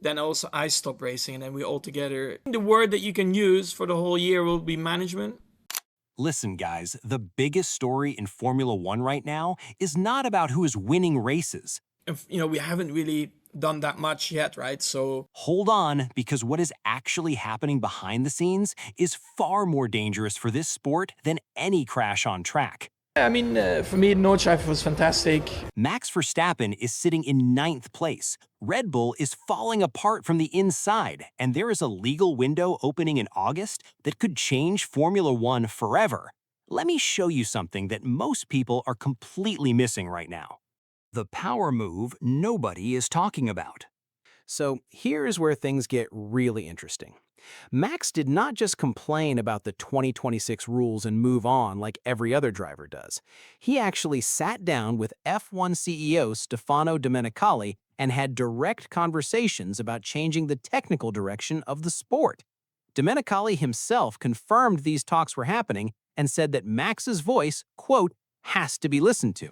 then also I stop racing and then we all together. The word that you can use for the whole year will be management. Listen, guys, the biggest story in Formula One right now is not about who is winning races. We haven't really done that much yet, right? So Hold on, because what is actually happening behind the scenes is far more dangerous for this sport than any crash on track. I mean, for me, Nordschleife was fantastic. Max Verstappen is sitting in ninth place. Red Bull is falling apart from the inside, and there is a legal window opening in August that could change Formula One forever. Let me show you something that most people are completely missing right now. The power move nobody is talking about. So here's where things get really interesting. Max did not just complain about the 2026 rules and move on like every other driver does. He actually sat down with F1 CEO Stefano Domenicali and had direct conversations about changing the technical direction of the sport. Domenicali himself confirmed these talks were happening and said that Max's voice, quote, has to be listened to.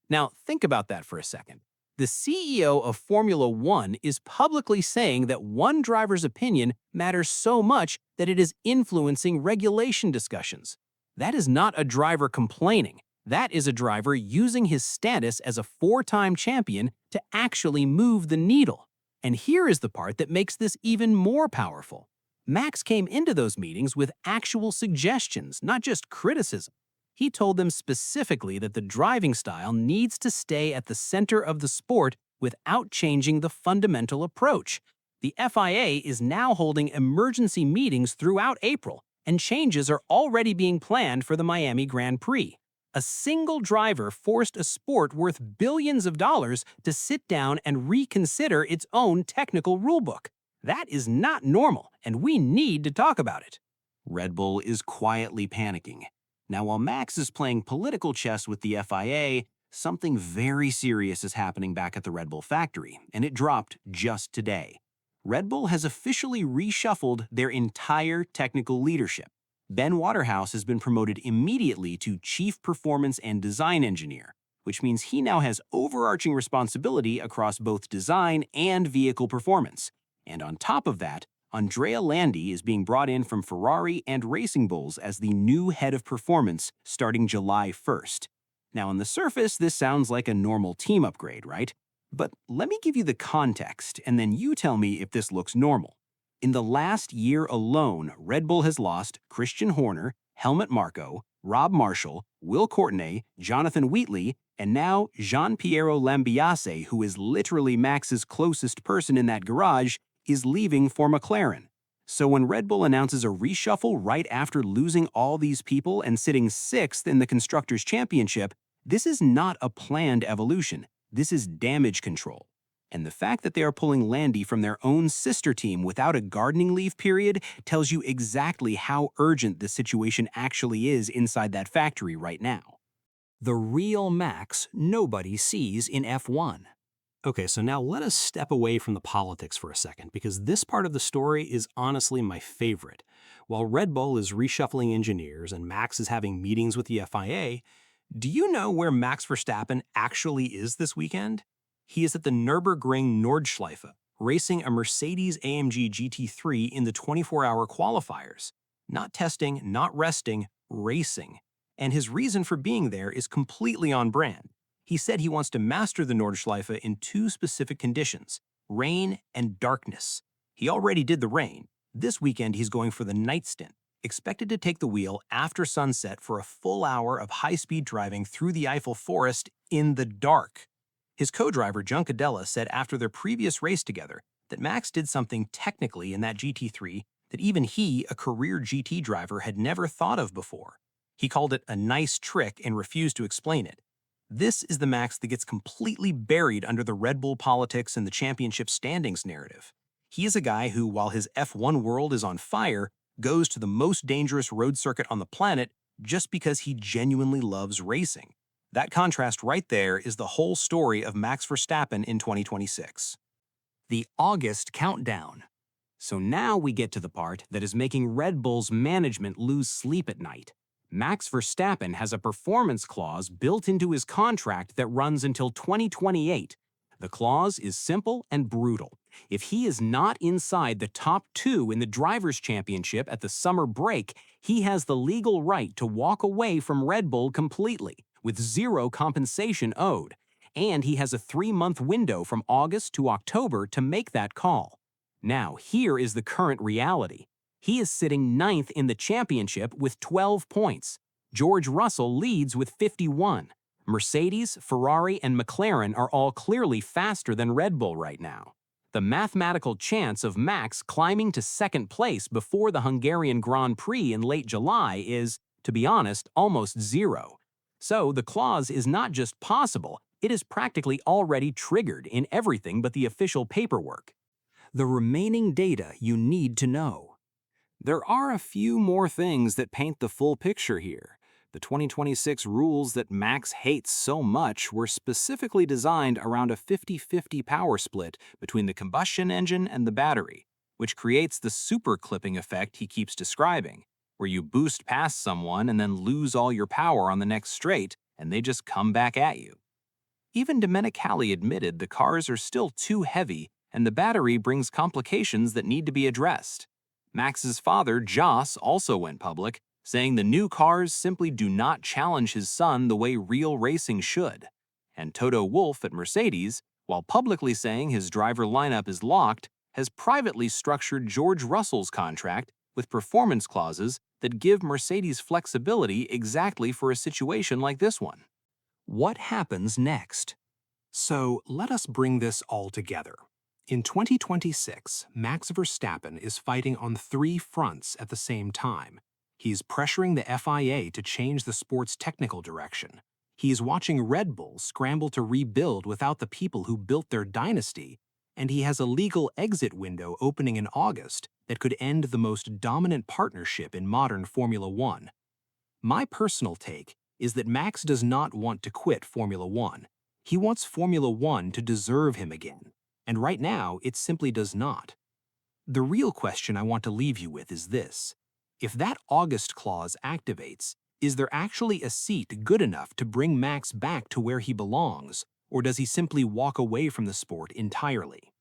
Now, think about that for a second. The CEO of Formula One is publicly saying that one driver's opinion matters so much that it is influencing regulation discussions. That is not a driver complaining. That is a driver using his status as a four-time champion to actually move the needle. And here is the part that makes this even more powerful. Max came into those meetings with actual suggestions, not just criticism. He told them specifically that the driving style needs to stay at the center of the sport without changing the fundamental approach. The FIA is now holding emergency meetings throughout April, and changes are already being planned for the Miami Grand Prix. A single driver forced a sport worth billions of dollars to sit down and reconsider its own technical rulebook. That is not normal, and we need to talk about it. Red Bull is quietly panicking. Now, while Max is playing political chess with the FIA, something very serious is happening back at the Red Bull factory, and it dropped just today. Red Bull has officially reshuffled their entire technical leadership. Ben Waterhouse has been promoted immediately to Chief Performance and Design Engineer, which means he now has overarching responsibility across both design and vehicle performance. And on top of that, Andrea Landi is being brought in from Ferrari and Racing Bulls as the new head of performance starting July 1st. Now, on the surface, this sounds like a normal team upgrade, right? But let me give you the context, and then you tell me if this looks normal. In the last year alone, Red Bull has lost Christian Horner, Helmut Marko, Rob Marshall, Will Courtenay, Jonathan Wheatley, and now Gian-Piero Lambiase, who is literally Max's closest person in that garage, is leaving for McLaren. So when Red Bull announces a reshuffle right after losing all these people and sitting sixth in the Constructors' Championship, this is not a planned evolution. This is damage control. And the fact that they are pulling Landi from their own sister team without a gardening leave period tells you exactly how urgent the situation actually is inside that factory right now. The real Max nobody sees in F1. Okay, so now let us step away from the politics for a second, because this part of the story is honestly my favorite. While Red Bull is reshuffling engineers and Max is having meetings with the FIA, do you know where Max Verstappen actually is this weekend? He is at the Nürburgring Nordschleife, racing a Mercedes-AMG GT3 in the 24-hour qualifiers. Not testing, not resting, racing. And his reason for being there is completely on brand. He said he wants to master the Nordschleife in two specific conditions, rain and darkness. He already did the rain. This weekend he's going for the night stint, expected to take the wheel after sunset for a full hour of high-speed driving through the Eiffel Forest in the dark. His co-driver, John Cadella, said after their previous race together that Max did something technically in that GT3 that even he, a career GT driver, had never thought of before. He called it a nice trick and refused to explain it. This is the Max that gets completely buried under the Red Bull politics and the championship standings narrative. He is a guy who, while his F1 world is on fire, goes to the most dangerous road circuit on the planet just because he genuinely loves racing. That contrast right there is the whole story of Max Verstappen in 2026. The August countdown. So now we get to the part that is making Red Bull's management lose sleep at night. Max Verstappen has a performance clause built into his contract that runs until 2028. The clause is simple and brutal. If he is not inside the top 2 in the Drivers' Championship at the summer break, he has the legal right to walk away from Red Bull completely, with zero compensation owed. And he has a 3-month window from August to October to make that call. Now, here is the current reality. He is sitting 9th in the championship with 12 points. George Russell leads with 51. Mercedes, Ferrari, and McLaren are all clearly faster than Red Bull right now. The mathematical chance of Max climbing to 2nd place before the Hungarian Grand Prix in late July is, to be honest, almost zero. So the clause is not just possible, it is practically already triggered in everything but the official paperwork. The remaining data you need to know. There are a few more things that paint the full picture here. The 2026 rules that Max hates so much were specifically designed around a 50-50 power split between the combustion engine and the battery, which creates the super clipping effect he keeps describing, where you boost past someone and then lose all your power on the next straight, and they just come back at you. Even Domenicali admitted the cars are still too heavy and the battery brings complications that need to be addressed. Max's father, Jos, also went public, saying the new cars simply do not challenge his son the way real racing should. And Toto Wolff at Mercedes, while publicly saying his driver lineup is locked, has privately structured George Russell's contract with performance clauses that give Mercedes flexibility exactly for a situation like this one. What happens next? So let us bring this all together. In 2026, Max Verstappen is fighting on 3 fronts at the same time. He's pressuring the FIA to change the sport's technical direction. He's watching Red Bull scramble to rebuild without the people who built their dynasty. And he has a legal exit window opening in August that could end the most dominant partnership in modern Formula One. My personal take is that Max does not want to quit Formula One. He wants Formula One to deserve him again. And right now, it simply does not. The real question I want to leave you with is this. If that August clause activates, is there actually a seat good enough to bring Max back to where he belongs, or does he simply walk away from the sport entirely?